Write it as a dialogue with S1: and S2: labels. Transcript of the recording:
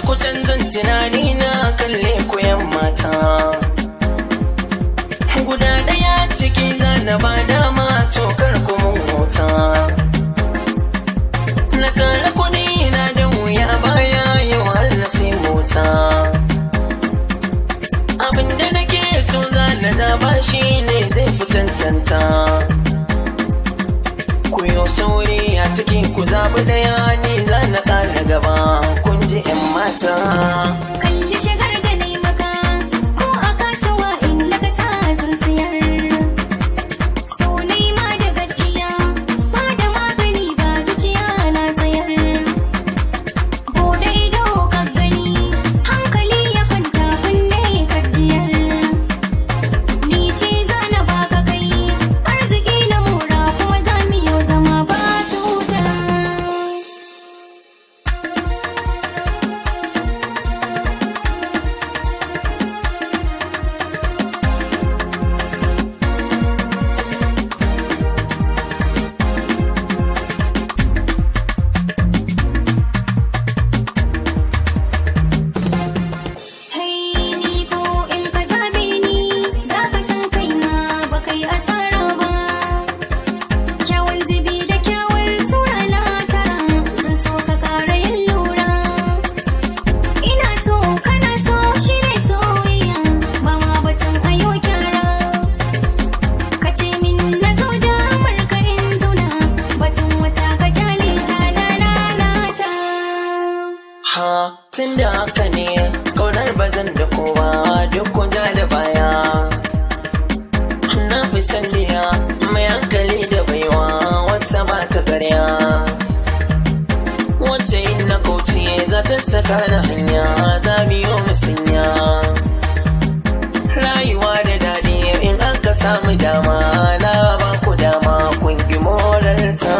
S1: ku canzan tunani na kalle ku yan mata. Guda ɗaya ciki zana ba dama tokar ku mun mota. Na kara kuɗi na da wuya baya yau har na sai mota. Abinda nake so zana zaba shi ne zai fi tantanta. Ku yo sauri a ciki ku zaɓi ɗaya ne zana ƙara gaba kun ji 'yan mata.
S2: Kalli shigar da ne maka ko a kasuwa inda ka sa sun siyar. So ma da gaskiya ba da magani ba zuciya na tsayar. Bude ido ka gani hankali ya kwanta kunne ka jiyar. Ni ce zana baka kai arziki na mura kuma za mu yi zama ba cuta.
S1: Tun da haka ne ƙaunar bazan da kowa duk kun ja da baya. Na fi sandiya mai hankali da baiwa wata ba ta ƙarya. Wacce in na kauce za ta saka na hanya za mu yi musanya. Rayuwa da daɗi in aka samu dama na ba ku dama kun gi morarta.